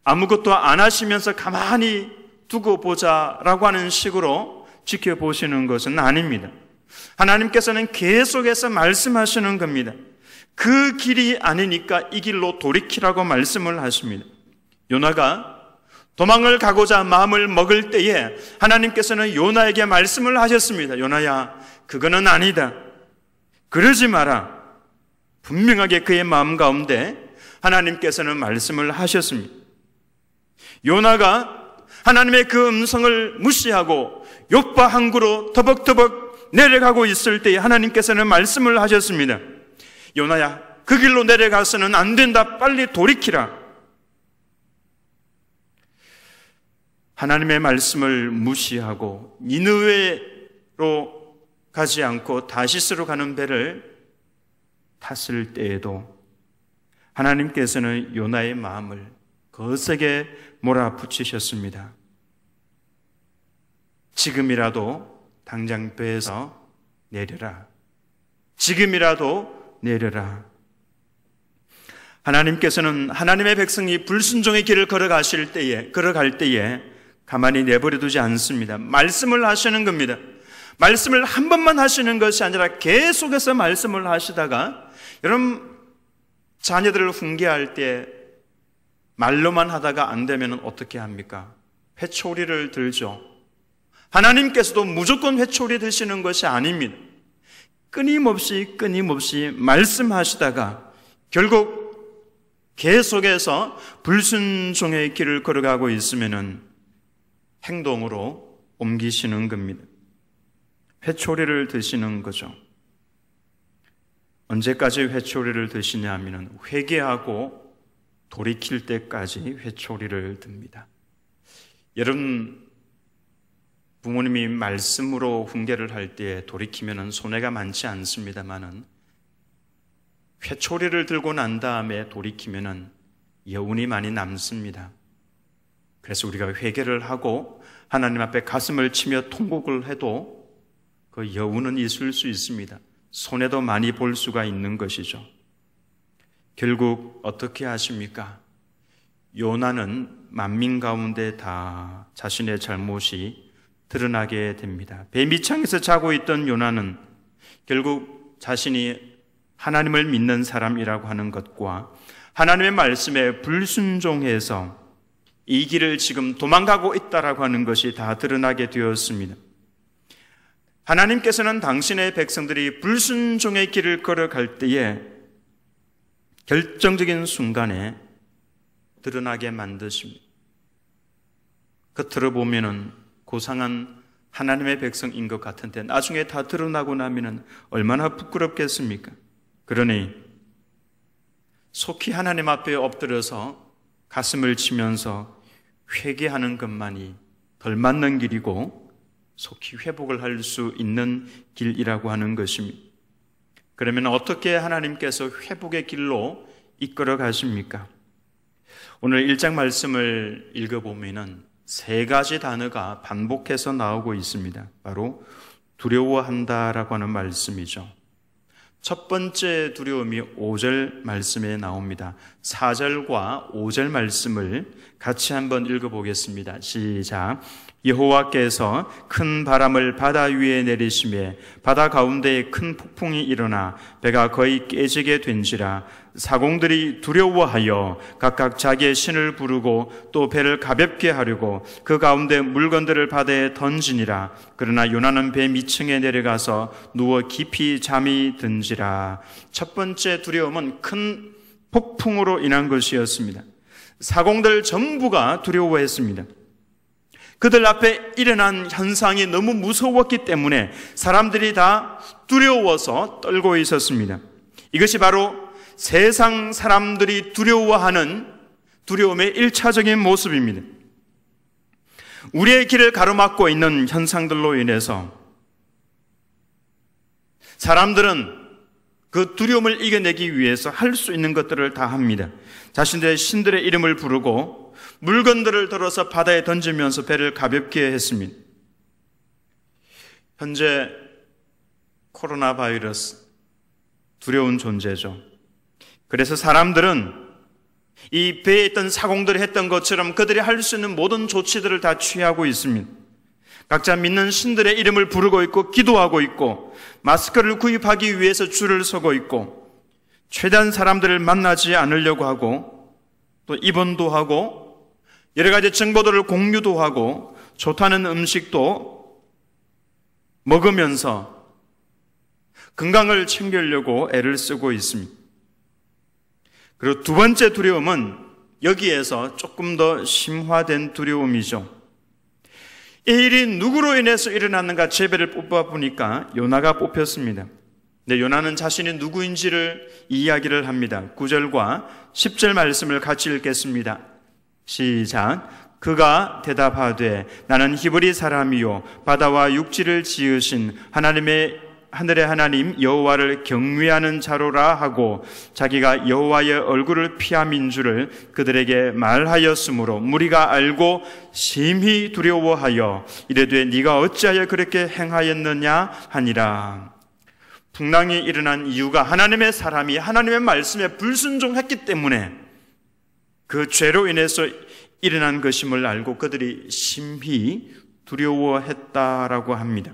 아무것도 안 하시면서 가만히 두고 보자라고 하는 식으로 지켜보시는 것은 아닙니다. 하나님께서는 계속해서 말씀하시는 겁니다. 그 길이 아니니까 이 길로 돌이키라고 말씀을 하십니다. 요나가 도망을 가고자 마음을 먹을 때에 하나님께서는 요나에게 말씀을 하셨습니다. 요나야, 그거는 아니다. 그러지 마라. 분명하게 그의 마음 가운데 하나님께서는 말씀을 하셨습니다. 요나가 하나님의 그 음성을 무시하고 욥바 항구로 터벅터벅 내려가고 있을 때에 하나님께서는 말씀을 하셨습니다. 요나야, 그 길로 내려가서는 안 된다. 빨리 돌이키라. 하나님의 말씀을 무시하고 니느웨로 가지 않고 다시스로 가는 배를 탔을 때에도 하나님께서는 요나의 마음을 거세게 몰아붙이셨습니다. 지금이라도 당장 배에서 내려라. 지금이라도 내려라. 하나님께서는 하나님의 백성이 불순종의 길을 걸어갈 때에 가만히 내버려 두지 않습니다. 말씀을 하시는 겁니다. 말씀을 한 번만 하시는 것이 아니라 계속해서 말씀을 하시다가 여러분 자녀들을 훈계할 때 말로만 하다가 안 되면 어떻게 합니까? 회초리를 들죠. 하나님께서도 무조건 회초리 드시는 것이 아닙니다. 끊임없이 말씀하시다가 결국 계속해서 불순종의 길을 걸어가고 있으면은 행동으로 옮기시는 겁니다. 회초리를 드시는 거죠. 언제까지 회초리를 드시냐 하면 회개하고 돌이킬 때까지 회초리를 듭니다. 여러분, 부모님이 말씀으로 훈계를 할 때 돌이키면 손해가 많지 않습니다만은 회초리를 들고 난 다음에 돌이키면 여운이 많이 남습니다. 그래서 우리가 회개를 하고 하나님 앞에 가슴을 치며 통곡을 해도 그 여운은 있을 수 있습니다. 손해도 많이 볼 수가 있는 것이죠. 결국 어떻게 하십니까? 요나는 만민 가운데 다 자신의 잘못이 드러나게 됩니다. 배 밑창에서 자고 있던 요나는 결국 자신이 하나님을 믿는 사람이라고 하는 것과 하나님의 말씀에 불순종해서 이 길을 지금 도망가고 있다라고 하는 것이 다 드러나게 되었습니다. 하나님께서는 당신의 백성들이 불순종의 길을 걸어갈 때에 결정적인 순간에 드러나게 만드십니다. 겉으로 보면은 고상한 하나님의 백성인 것 같은데 나중에 다 드러나고 나면은 얼마나 부끄럽겠습니까? 그러니 속히 하나님 앞에 엎드려서 가슴을 치면서 회개하는 것만이 덜 맞는 길이고 속히 회복을 할 수 있는 길이라고 하는 것입니다. 그러면 어떻게 하나님께서 회복의 길로 이끌어 가십니까? 오늘 1장 말씀을 읽어보면은 세 가지 단어가 반복해서 나오고 있습니다. 바로 두려워한다라고 하는 말씀이죠. 첫 번째 두려움이 5절 말씀에 나옵니다. 4절과 5절 말씀을 같이 한번 읽어보겠습니다. 시작. 여호와께서 큰 바람을 바다 위에 내리시매 바다 가운데에 큰 폭풍이 일어나 배가 거의 깨지게 된지라. 사공들이 두려워하여 각각 자기의 신을 부르고 또 배를 가볍게 하려고 그 가운데 물건들을 바다에 던지니라. 그러나 요나는 배 밑층에 내려가서 누워 깊이 잠이 든지라. 첫 번째 두려움은 큰 폭풍으로 인한 것이었습니다. 사공들 전부가 두려워했습니다. 그들 앞에 일어난 현상이 너무 무서웠기 때문에 사람들이 다 두려워서 떨고 있었습니다. 이것이 바로 세상 사람들이 두려워하는 두려움의 1차적인 모습입니다. 우리의 길을 가로막고 있는 현상들로 인해서 사람들은 그 두려움을 이겨내기 위해서 할 수 있는 것들을 다 합니다. 자신들의 신들의 이름을 부르고 물건들을 들어서 바다에 던지면서 배를 가볍게 했습니다. 현재 코로나 바이러스 두려운 존재죠. 그래서 사람들은 이 배에 있던 사공들이 했던 것처럼 그들이 할 수 있는 모든 조치들을 다 취하고 있습니다. 각자 믿는 신들의 이름을 부르고 있고 기도하고 있고 마스크를 구입하기 위해서 줄을 서고 있고 최대한 사람들을 만나지 않으려고 하고 또 입원도 하고 여러 가지 정보들을 공유도 하고 좋다는 음식도 먹으면서 건강을 챙기려고 애를 쓰고 있습니다. 그리고 두 번째 두려움은 여기에서 조금 더 심화된 두려움이죠. 이 일이 누구로 인해서 일어났는가 제배를 뽑아보니까 요나가 뽑혔습니다. 근데 요나는 자신이 누구인지를 이야기를 합니다. 9절과 10절 말씀을 같이 읽겠습니다. 시작. 그가 대답하되 나는 히브리 사람이요 바다와 육지를 지으신 하늘의 하나님 여호와를 경외하는 자로라 하고 자기가 여호와의 얼굴을 피함인 줄을 그들에게 말하였으므로 무리가 알고 심히 두려워하여 이르되 네가 어찌하여 그렇게 행하였느냐 하니라. 풍랑이 일어난 이유가 하나님의 사람이 하나님의 말씀에 불순종했기 때문에 그 죄로 인해서 일어난 것임을 알고 그들이 심히 두려워했다라고 합니다.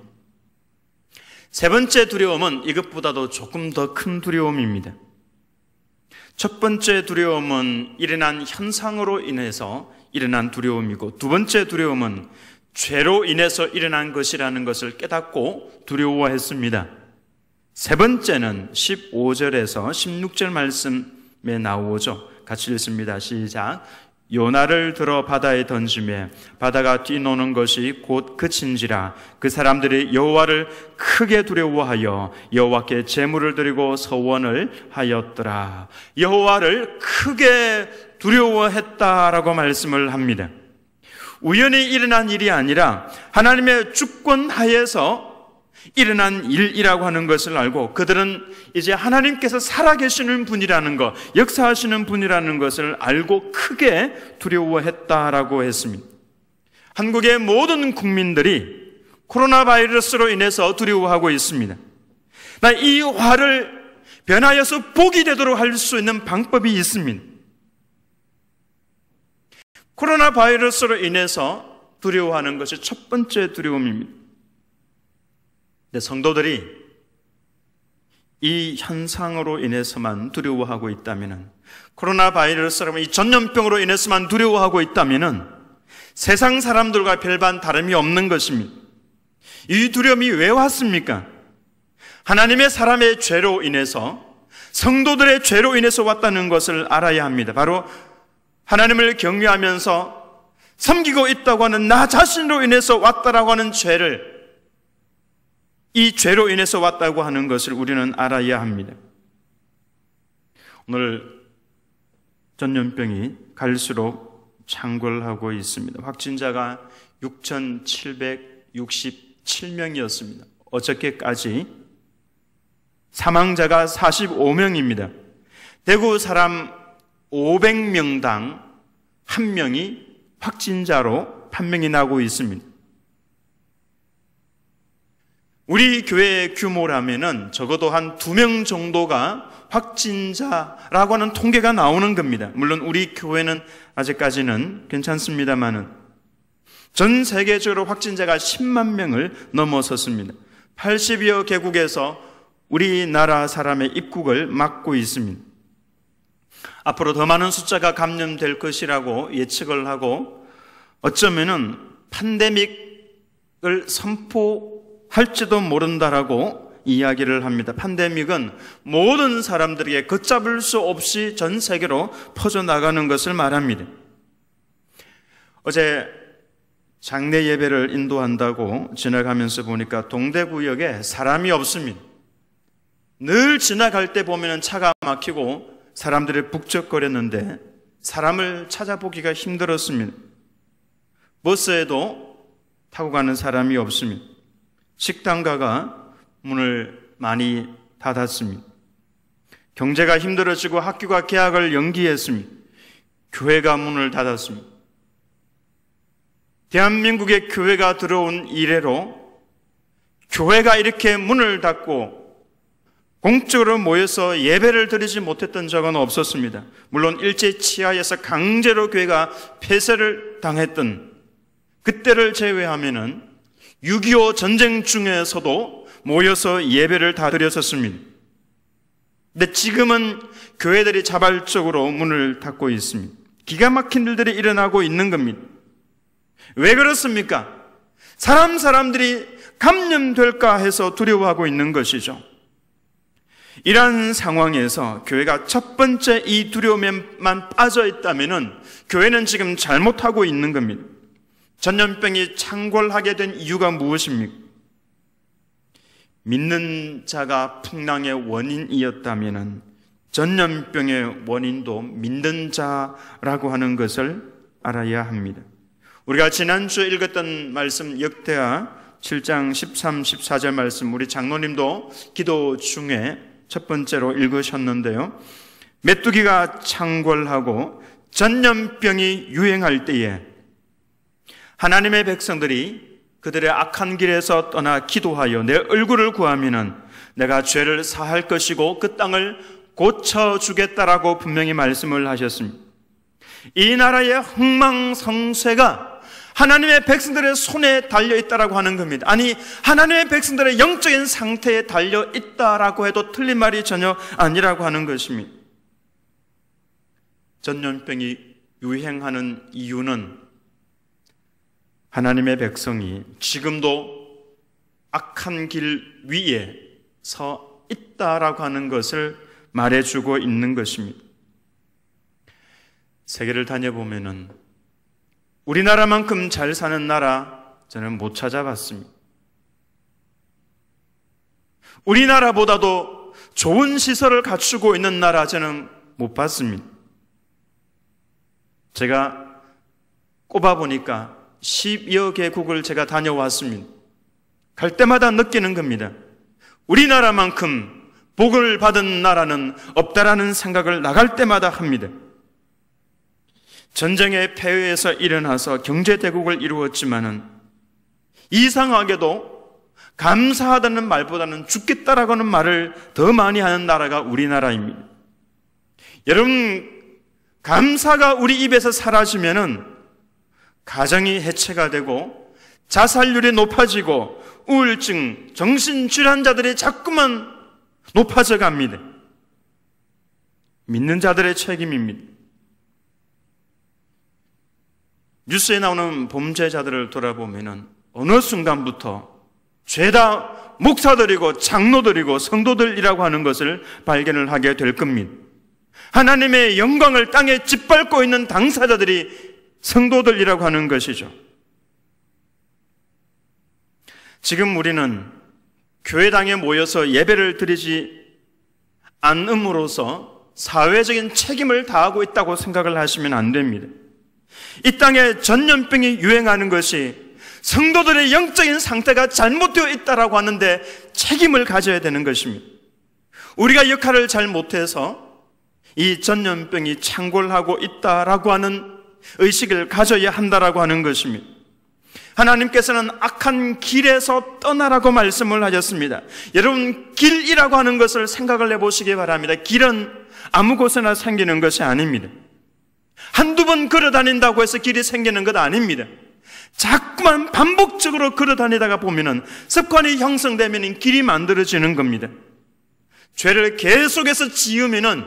세 번째 두려움은 이것보다도 조금 더 큰 두려움입니다. 첫 번째 두려움은 일어난 현상으로 인해서 일어난 두려움이고 두 번째 두려움은 죄로 인해서 일어난 것이라는 것을 깨닫고 두려워했습니다. 세 번째는 15절에서 16절 말씀에 나오죠. 같이 읽습니다. 시작. 요나를 들어 바다에 던지매 바다가 뛰노는 것이 곧 그친지라. 그 사람들이 여호와를 크게 두려워하여 여호와께 제물을 드리고 서원을 하였더라. 여호와를 크게 두려워했다라고 말씀을 합니다. 우연히 일어난 일이 아니라 하나님의 주권 하에서 일어난 일이라고 하는 것을 알고 그들은 이제 하나님께서 살아계시는 분이라는 것, 역사하시는 분이라는 것을 알고 크게 두려워했다라고 했습니다. 한국의 모든 국민들이 코로나 바이러스로 인해서 두려워하고 있습니다. 이 화를 변하여서 복이 되도록 할 수 있는 방법이 있습니다. 코로나 바이러스로 인해서 두려워하는 것이 첫 번째 두려움입니다. 성도들이 이 현상으로 인해서만 두려워하고 있다면, 코로나 바이러스라면 이 전염병으로 인해서만 두려워하고 있다면 세상 사람들과 별반 다름이 없는 것입니다. 이 두려움이 왜 왔습니까? 하나님의 사람의 죄로 인해서, 성도들의 죄로 인해서 왔다는 것을 알아야 합니다. 바로 하나님을 경외하면서 섬기고 있다고 하는 나 자신으로 인해서 왔다라고 하는 죄를, 이 죄로 인해서 왔다고 하는 것을 우리는 알아야 합니다. 오늘 전염병이 갈수록 창궐하고 있습니다. 확진자가 6,767명이었습니다. 어저께까지 사망자가 45명입니다. 대구 사람 500명당 1명이 확진자로 판명이 나고 있습니다. 우리 교회의 규모라면은 적어도 한 2명 정도가 확진자라고 하는 통계가 나오는 겁니다. 물론 우리 교회는 아직까지는 괜찮습니다만은 전 세계적으로 확진자가 10만 명을 넘어섰습니다. 80여 개국에서 우리나라 사람의 입국을 막고 있습니다. 앞으로 더 많은 숫자가 감염될 것이라고 예측을 하고 어쩌면은 팬데믹을 선포할지도 모른다라고 이야기를 합니다. 팬데믹은 모든 사람들에게 걷잡을 수 없이 전 세계로 퍼져나가는 것을 말합니다. 어제 장례 예배를 인도한다고 지나가면서 보니까 동대구역에 사람이 없습니다. 늘 지나갈 때 보면 차가 막히고 사람들이 북적거렸는데 사람을 찾아보기가 힘들었습니다. 버스에도 타고 가는 사람이 없습니다. 식당가가 문을 많이 닫았습니다. 경제가 힘들어지고 학교가 개학을 연기했습니다. 교회가 문을 닫았습니다. 대한민국의 교회가 들어온 이래로 교회가 이렇게 문을 닫고 공적으로 모여서 예배를 드리지 못했던 적은 없었습니다. 물론 일제 치하에서 강제로 교회가 폐쇄를 당했던 그때를 제외하면은 6.25 전쟁 중에서도 모여서 예배를 다 드렸었습니다. 근데 지금은 교회들이 자발적으로 문을 닫고 있습니다. 기가 막힌 일들이 일어나고 있는 겁니다. 왜 그렇습니까? 사람들이 감염될까 해서 두려워하고 있는 것이죠. 이러한 상황에서 교회가 첫 번째 이 두려움에만 빠져 있다면은 교회는 지금 잘못하고 있는 겁니다. 전염병이 창궐하게 된 이유가 무엇입니까? 믿는 자가 풍랑의 원인이었다면은 전염병의 원인도 믿는 자라고 하는 것을 알아야 합니다. 우리가 지난주에 읽었던 말씀 역대하 7장 13, 14절 말씀 우리 장로님도 기도 중에 첫 번째로 읽으셨는데요. 메뚜기가 창궐하고 전염병이 유행할 때에 하나님의 백성들이 그들의 악한 길에서 떠나 기도하여 내 얼굴을 구하면은 내가 죄를 사할 것이고 그 땅을 고쳐주겠다라고 분명히 말씀을 하셨습니다. 이 나라의 흥망성쇠가 하나님의 백성들의 손에 달려있다라고 하는 겁니다. 아니, 하나님의 백성들의 영적인 상태에 달려있다라고 해도 틀린 말이 전혀 아니라고 하는 것입니다. 전염병이 유행하는 이유는 하나님의 백성이 지금도 악한 길 위에 서 있다라고 하는 것을 말해주고 있는 것입니다. 세계를 다녀보면은 우리나라만큼 잘 사는 나라 저는 못 찾아봤습니다. 우리나라보다도 좋은 시설을 갖추고 있는 나라 저는 못 봤습니다. 제가 꼽아보니까 10여 개국을 제가 다녀왔습니다. 갈 때마다 느끼는 겁니다. 우리나라만큼 복을 받은 나라는 없다라는 생각을 나갈 때마다 합니다. 전쟁의 폐해에서 일어나서 경제대국을 이루었지만은 이상하게도 감사하다는 말보다는 죽겠다라고 하는 말을 더 많이 하는 나라가 우리나라입니다. 여러분, 감사가 우리 입에서 사라지면은 가정이 해체가 되고 자살률이 높아지고 우울증, 정신질환자들이 자꾸만 높아져 갑니다. 믿는 자들의 책임입니다. 뉴스에 나오는 범죄자들을 돌아보면은 어느 순간부터 죄다 목사들이고 장로들이고 성도들이라고 하는 것을 발견을 하게 될 겁니다. 하나님의 영광을 땅에 짓밟고 있는 당사자들이 성도들이라고 하는 것이죠. 지금 우리는 교회당에 모여서 예배를 드리지 않음으로써 사회적인 책임을 다하고 있다고 생각을 하시면 안 됩니다. 이 땅에 전염병이 유행하는 것이 성도들의 영적인 상태가 잘못되어 있다라고 하는데 책임을 가져야 되는 것입니다. 우리가 역할을 잘 못해서 이 전염병이 창궐하고 있다라고 하는 의식을 가져야 한다라고 하는 것입니다. 하나님께서는 악한 길에서 떠나라고 말씀을 하셨습니다. 여러분, 길이라고 하는 것을 생각을 해보시기 바랍니다. 길은 아무 곳에나 생기는 것이 아닙니다. 한두 번 걸어다닌다고 해서 길이 생기는 것 아닙니다. 자꾸만 반복적으로 걸어다니다가 보면은 습관이 형성되면 길이 만들어지는 겁니다. 죄를 계속해서 지으면은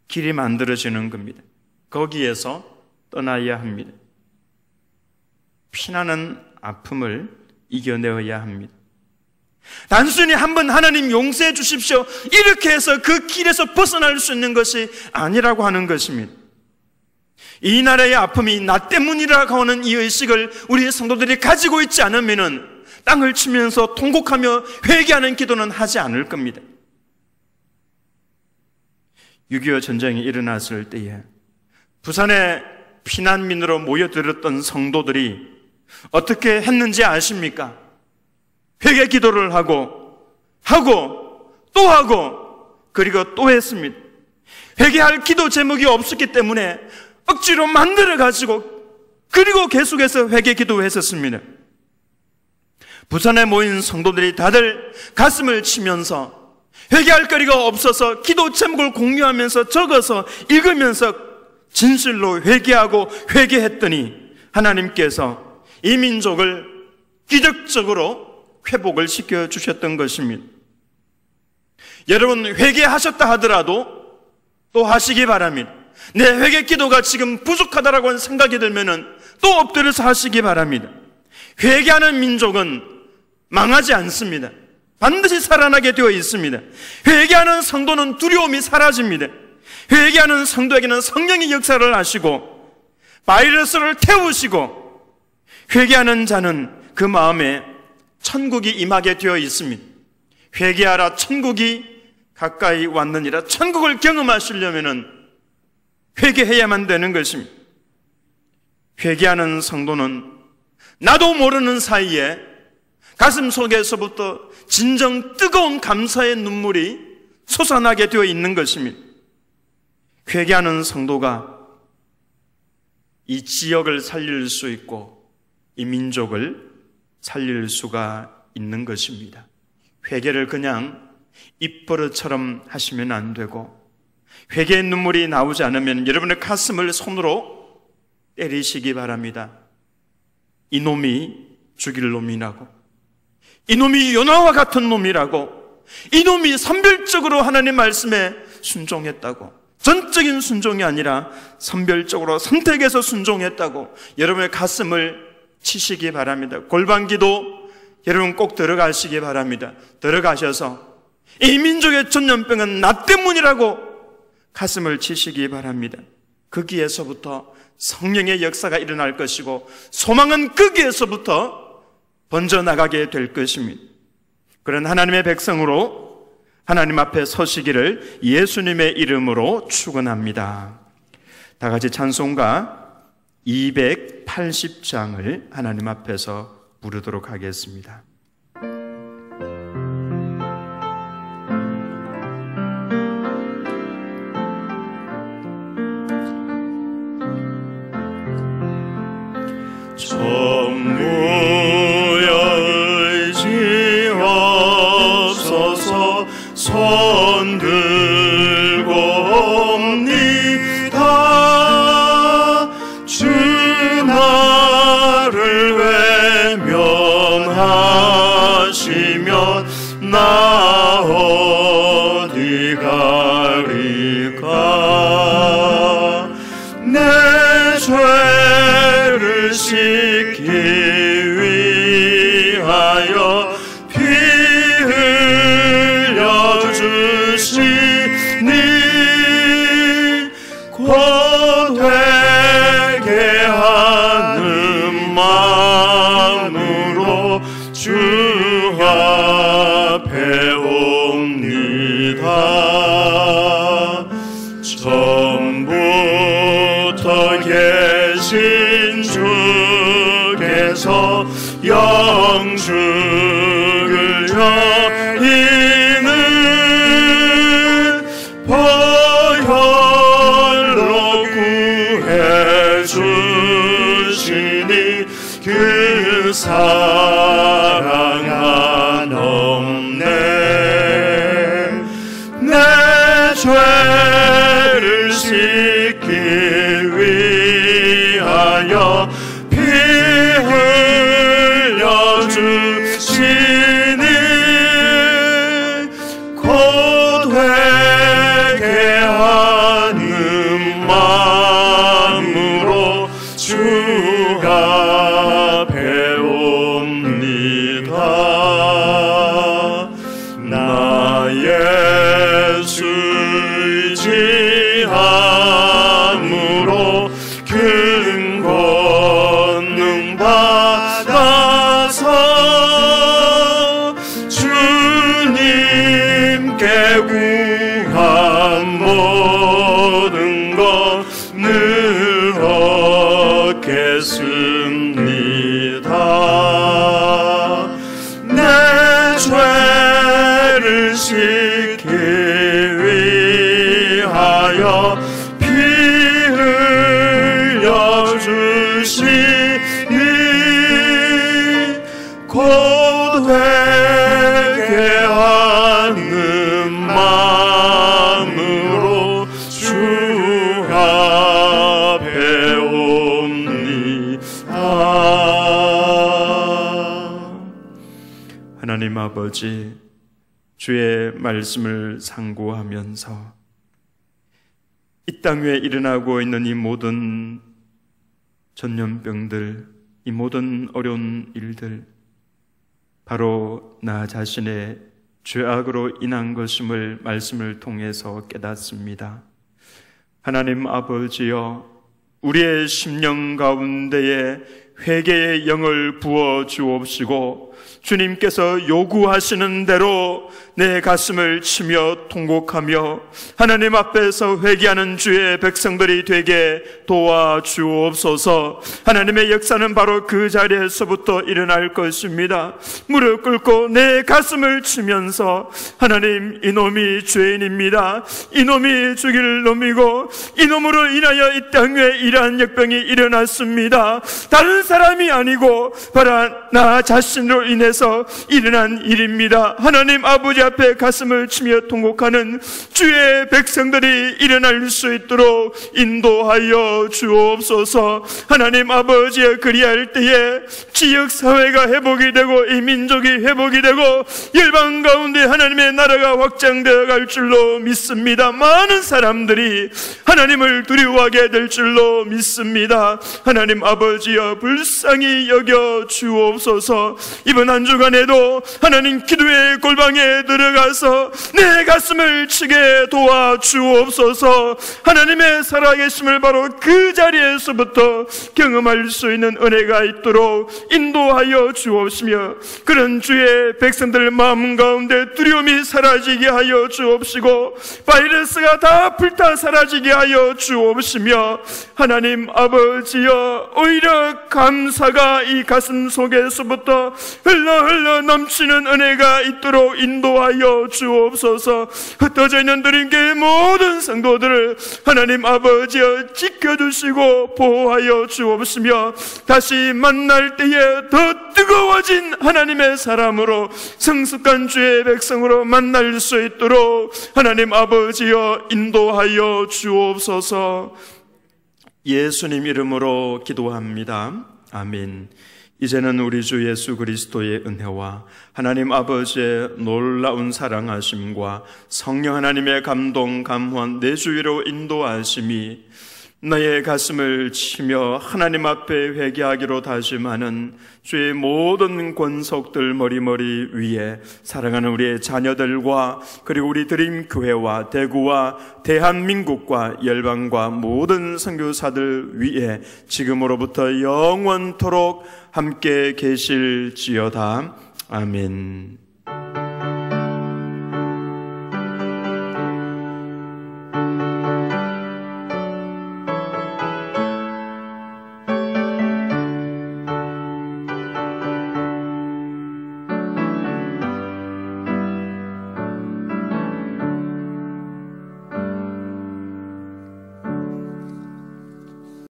길이 만들어지는 겁니다. 거기에서 떠나야 합니다. 피나는 아픔을 이겨내어야 합니다. 단순히 한번 하나님 용서해 주십시오 이렇게 해서 그 길에서 벗어날 수 있는 것이 아니라고 하는 것입니다. 이 나라의 아픔이 나 때문이라고 하는 이 의식을 우리 성도들이 가지고 있지 않으면 땅을 치면서 통곡하며 회개하는 기도는 하지 않을 겁니다. 6.25 전쟁이 일어났을 때에 부산에 피난민으로 모여들었던 성도들이 어떻게 했는지 아십니까? 회개 기도를 하고 또 하고 그리고 또 했습니다. 회개할 기도 제목이 없었기 때문에 억지로 만들어가지고 그리고 계속해서 회개 기도했었습니다. 부산에 모인 성도들이 다들 가슴을 치면서 회개할 거리가 없어서 기도 제목을 공유하면서 적어서 읽으면서 진실로 회개하고 회개했더니 하나님께서 이 민족을 기적적으로 회복을 시켜주셨던 것입니다. 여러분, 회개하셨다 하더라도 또 하시기 바랍니다. 내 회개 기도가 지금 부족하다라고 하는 생각이 들면은 또 엎드려서 하시기 바랍니다. 회개하는 민족은 망하지 않습니다. 반드시 살아나게 되어 있습니다. 회개하는 성도는 두려움이 사라집니다. 회개하는 성도에게는 성령의 역사를 하시고 바이러스를 태우시고 회개하는 자는 그 마음에 천국이 임하게 되어 있습니다. 회개하라, 천국이 가까이 왔느니라. 천국을 경험하시려면 회개해야만 되는 것입니다. 회개하는 성도는 나도 모르는 사이에 가슴 속에서부터 진정 뜨거운 감사의 눈물이 솟아나게 되어 있는 것입니다. 회개하는 성도가 이 지역을 살릴 수 있고 이 민족을 살릴 수가 있는 것입니다. 회개를 그냥 입버릇처럼 하시면 안 되고 회개의 눈물이 나오지 않으면 여러분의 가슴을 손으로 때리시기 바랍니다. 이놈이 죽일 놈이라고, 이놈이 요나와 같은 놈이라고, 이놈이 선별적으로 하나님 말씀에 순종했다고, 전적인 순종이 아니라 선별적으로 선택해서 순종했다고 여러분의 가슴을 치시기 바랍니다. 골방기도 여러분 꼭 들어가시기 바랍니다. 들어가셔서 이 민족의 전염병은 나 때문이라고 가슴을 치시기 바랍니다. 거기에서부터 성령의 역사가 일어날 것이고 소망은 거기에서부터 번져나가게 될 것입니다. 그런 하나님의 백성으로 하나님 앞에 서시기를 예수님의 이름으로 축원합니다. 다 같이 찬송가 280장을 하나님 앞에서 부르도록 하겠습니다. 전부여 의지없어서 손 들고 옵니다. 주 나를 외면하시면 나 어디 가리까. 내 죄를 씻기 위하여 피 흘려 주시니 곧 회개하는 마음으로 주 앞에 옵니다. 처음부터 계신 주께서 영주를 여의는 보혈로 구해 주시니 그 사랑 한없네. 내 죄를 씻기 위하여 피 흘려 주시니 곧 회개하는 마음으로 주 앞에 옵니다. 나 예수 의지함으로 큰 권능 받아서 주님께 구한 모든 것 늘 얻겠습니다. 내 죄를 씻기 위하여 피 흘려 주시니 곧 회개하는 마음으로 주 앞에 옵니다. 하나님 아버지, 주의 말씀을 상고하면서 이 땅 위에 일어나고 있는 이 모든 전염병들, 이 모든 어려운 일들, 바로 나 자신의 죄악으로 인한 것임을 말씀을 통해서 깨닫습니다. 하나님 아버지여, 우리의 심령 가운데에 회개의 영을 부어 주옵시고 주님께서 요구하시는 대로 내 가슴을 치며 통곡하며 하나님 앞에서 회개하는 주의 백성들이 되게 도와주옵소서. 하나님의 역사는 바로 그 자리에서부터 일어날 것입니다. 무릎 꿇고 내 가슴을 치면서 하나님, 이놈이 죄인입니다. 이놈이 죽일 놈이고 이놈으로 인하여 이 땅에 이러한 역병이 일어났습니다. 다른 사람이 아니고 바로 나 자신으로 인해서 일어난 일입니다. 하나님 아버지 앞에 가슴을 치며 통곡하는 주의 백성들이 일어날 수 있도록 인도하여 주옵소서. 하나님 아버지의 그리할 때에 지역사회가 회복이 되고 이 민족이 회복이 되고 열방 가운데 하나님의 나라가 확장되어 갈 줄로 믿습니다. 많은 사람들이 하나님을 두려워하게 될 줄로 믿습니다. 하나님 아버지여, 불쌍히 여겨 주옵소서. 이번 한 주간에도 하나님 기도의 골방에 들어가서 내 가슴을 치게 도와 주옵소서. 하나님의 살아계심을 바로 그 자리에서부터 경험할 수 있는 은혜가 있도록 인도하여 주옵시며, 그런 주의 백성들 마음 가운데 두려움이 사라지게 하여 주옵시고, 바이러스가 다 불타 사라지게 하여 주옵시며, 하나님 아버지여, 오히려 감사가 이 가슴 속에서부터 흘러 넘치는 은혜가 있도록 인도하여 주옵소서. 흩어져 있는 드림교회 모든 성도들을 하나님 아버지여 지켜주시고 보호하여 주옵시며, 다시 만날 때에 더 뜨거워진 하나님의 사람으로, 성숙한 주의 백성으로 만날 수 있도록 하나님 아버지여 인도하여 주옵소서. 예수님 이름으로 기도합니다. 아멘. 이제는 우리 주 예수 그리스도의 은혜와 하나님 아버지의 놀라운 사랑하심과 성령 하나님의 감동 감화 내주위로 인도하심이 나의 가슴을 치며 하나님 앞에 회개하기로 다짐하는 주의 모든 권속들 머리머리 위에 사랑하는 우리의 자녀들과 그리고 우리 드림교회와 대구와 대한민국과 열방과 모든 선교사들 위에 지금으로부터 영원토록 함께 계실지어다. 아멘.